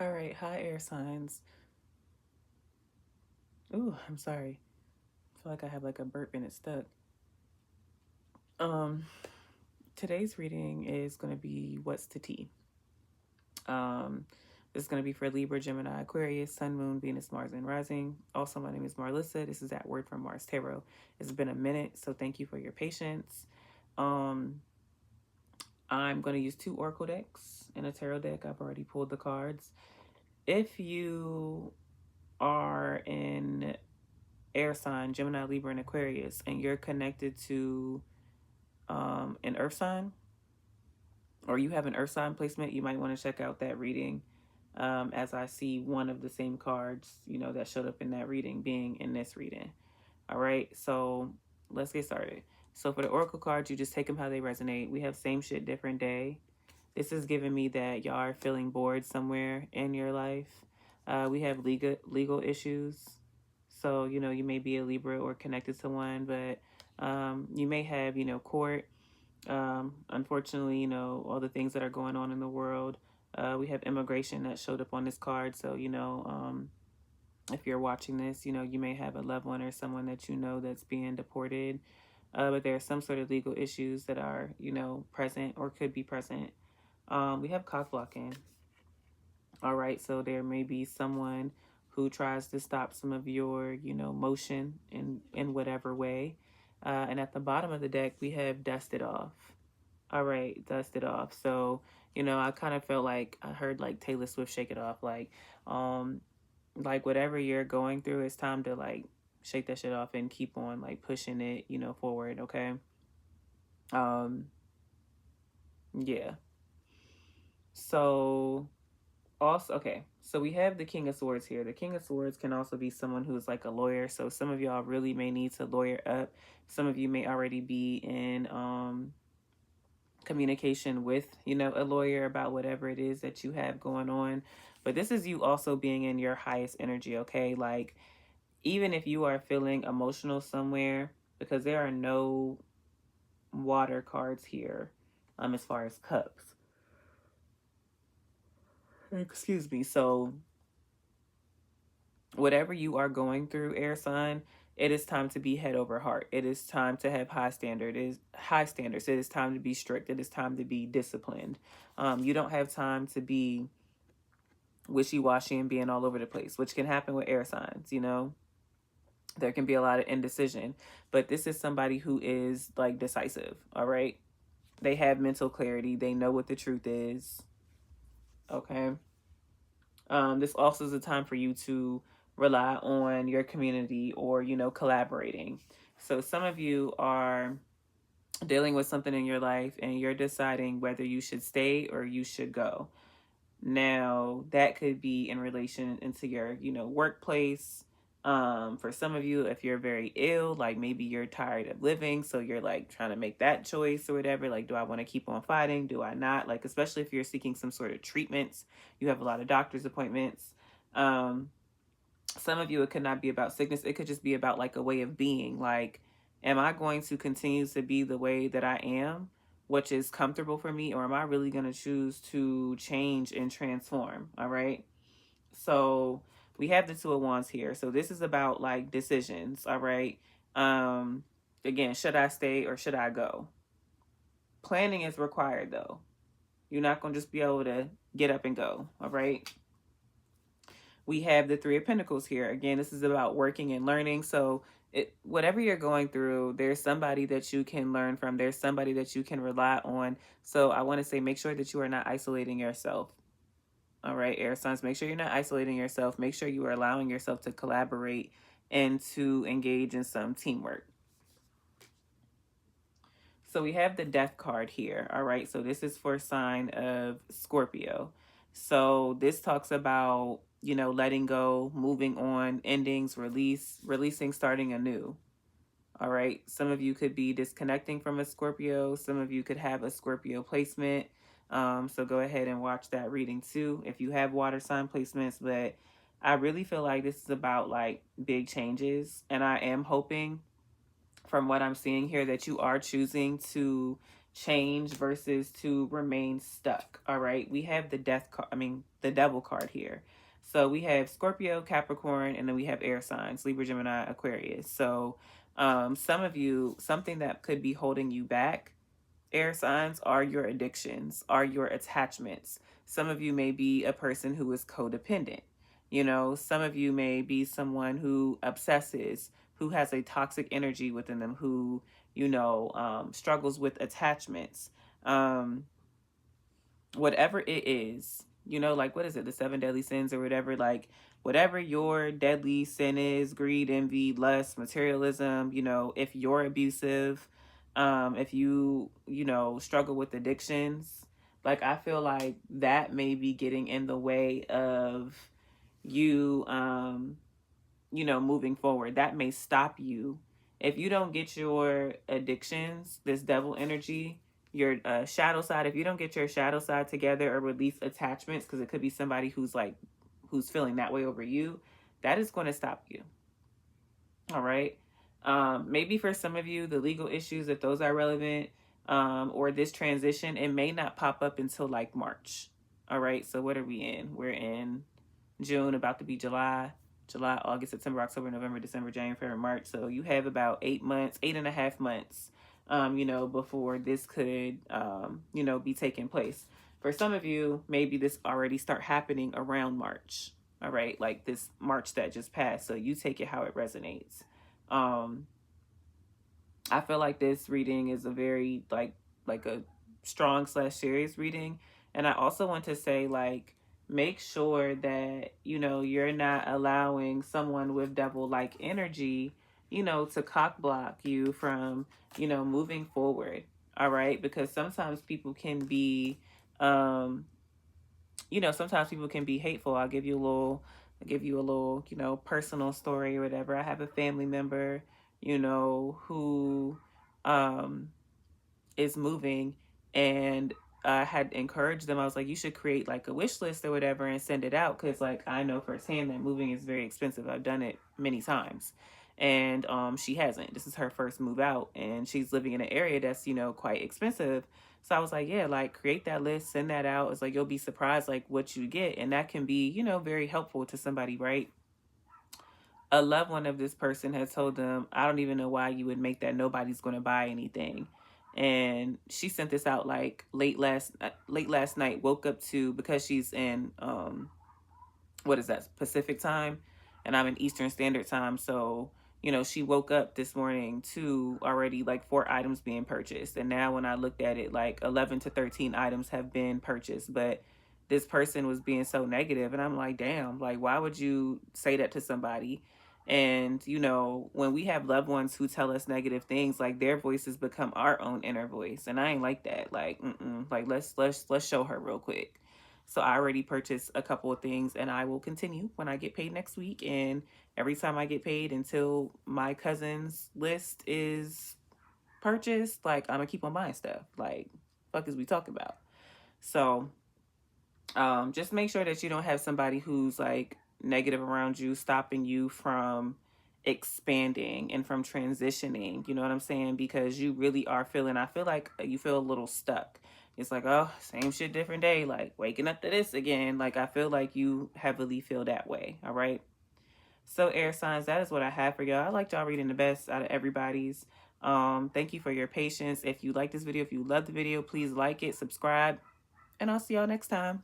All right, hi air signs. Ooh, I'm sorry. I feel like I have like a burp and it's stuck. Um, Today's reading is going to be what's to tea. Um, this is going to be for Libra, Gemini, Aquarius, Sun, Moon, Venus, Mars, and Rising. Also, my name is Marlissa. This is that word from Mars Tarot. It's been a minute, so thank you for your patience. Um, I'm going to use two oracle decks and a tarot deck. I've already pulled the cards. If you are in air sign, Gemini, Libra, and Aquarius, and you're connected to an earth sign, or you have an earth sign placement, you might want to check out that reading. As I see one of the same cards, that showed up in that reading being in this reading. All right, so let's get started. So for the oracle cards, you just take them how they resonate. We have same shit, different day. This is giving me that y'all are feeling bored somewhere in your life. We have legal issues. So, you may be a Libra or connected to one, but you may have, court. Unfortunately, all the things that are going on in the world. We have immigration that showed up on this card. So, if you're watching this, you may have a loved one or someone that that's being deported. But there are some sort of legal issues that are, present or could be present. We have cock blocking. All right, so there may be someone who tries to stop some of your, motion in whatever way. And at the bottom of the deck, we have dusted off. All right, dusted off. So, I kind of felt like I heard like Taylor Swift shake it off. Like whatever you're going through, it's time to like shake that shit off and keep on like pushing it, forward. Okay. Um, yeah. So also, okay, so we have the King of Swords here. The King of Swords can also be someone who's like a lawyer. So some of y'all really may need to lawyer up. Some of you may already be in communication with, a lawyer about whatever it is that you have going on. But this is you also being in your highest energy, okay? Like, even if you are feeling emotional somewhere, because there are no water cards here, as far as cups. Excuse me. So whatever you are going through, air sign, it is time to be head over heart. It is time to have high standards. It is time to be strict. It is time to be disciplined. You don't have time to be wishy-washy and being all over the place, which can happen with air signs. There can be a lot of indecision, but this is somebody who is like decisive. All right, they have mental clarity. They know what the truth is. Okay. This also is a time for you to rely on your community or, collaborating. So some of you are dealing with something in your life and you're deciding whether you should stay or you should go. Now, that could be in relation into your, workplace. For some of you, if you're very ill, like maybe you're tired of living, so you're like trying to make that choice or whatever. Like, do I want to keep on fighting? Do I not? Like, especially if you're seeking some sort of treatments, you have a lot of doctor's appointments. Some of you, it could not be about sickness. It could just be about like a way of being. Like, am I going to continue to be the way that I am, which is comfortable for me, or am I really going to choose to change and transform? All right. So we have the Two of Wands here. So this is about like decisions. All right. Um, Again, should I stay or should I go? Planning is required though. You're not going to just be able to get up and go. All right. We have the Three of Pentacles here. Again, this is about working and learning. So whatever you're going through, there's somebody that you can learn from. There's somebody that you can rely on. So I want to say, make sure that you are not isolating yourself. All right, air signs, make sure you're not isolating yourself. Make sure you are allowing yourself to collaborate and to engage in some teamwork. So we have the Death card here. All right, so this is for a sign of Scorpio. So this talks about, letting go, moving on, endings, releasing, starting anew. All right, some of you could be disconnecting from a Scorpio. Some of you could have a Scorpio placement. So go ahead and watch that reading too if you have water sign placements. But I really feel like this is about like big changes. And I am hoping from what I'm seeing here that you are choosing to change versus to remain stuck. All right. We have the the devil card here. So we have Scorpio, Capricorn, and then we have air signs, Libra, Gemini, Aquarius. So some of you, something that could be holding you back, air signs, are your addictions, are your attachments. Some of you may be a person who is codependent. You know, some of you may be someone who obsesses, who has a toxic energy within them, who, struggles with attachments. Um, Whatever it is, like, what is it, the seven deadly sins or whatever, like whatever your deadly sin is, greed, envy, lust, materialism, if you're abusive, if you struggle with addictions, like I feel like that may be getting in the way of you moving forward. That may stop you if you don't get your addictions, this devil energy, your shadow side. If you don't get your shadow side together or release attachments, because it could be somebody who's feeling that way over you, that is going to stop you. All right. Maybe for some of you, the legal issues, if those are relevant, or this transition, it may not pop up until like March. All right. So what are we in? We're in June, about to be July, August, September, October, November, December, January, February, March. So you have about 8 months, 8.5 months, before this could, be taking place. For some of you, maybe this already start happening around March. All right. Like this March that just passed. So you take it how it resonates. I feel like this reading is a very like a strong / serious reading. And I also want to say, like, make sure that, you're not allowing someone with devil like energy, to cock block you from, moving forward. All right. Because sometimes people can be, sometimes people can be hateful. I'll give you a little, personal story or whatever. I have a family member, who is moving, and I had encouraged them. I was like, you should create like a wish list or whatever and send it out, because like I know firsthand that moving is very expensive. I've done it many times, and she hasn't. This is her first move out, and she's living in an area that's quite expensive. So I was like, yeah, like create that list, send that out. It's like you'll be surprised like what you get, and that can be very helpful to somebody, right? A loved one of this person has told them, I don't even know why you would make that. Nobody's going to buy anything. And she sent this out like late last night. Woke up to, because she's in what is that, Pacific time, and I'm in Eastern Standard Time. So she woke up this morning to already like 4 items being purchased, and now when I looked at it, like 11 to 13 items have been purchased. But this person was being so negative, and I'm like, damn, like why would you say that to somebody? And when we have loved ones who tell us negative things, like their voices become our own inner voice, and I ain't like that. Like, like let's show her real quick. So I already purchased a couple of things, and I will continue when I get paid next week. And every time I get paid until my cousin's list is purchased, like I'm gonna keep on buying stuff. Like, fuck is we talking about? So just make sure that you don't have somebody who's like negative around you, stopping you from expanding and from transitioning. You know what I'm saying? Because you really are feeling, I feel like you feel a little stuck. It's like, oh, same shit, different day. Like waking up to this again. Like I feel like you heavily feel that way. All right. So air signs, that is what I have for y'all. I like y'all reading the best out of everybody's. Thank you for your patience. If you like this video, if you love the video, please like it, subscribe, and I'll see y'all next time.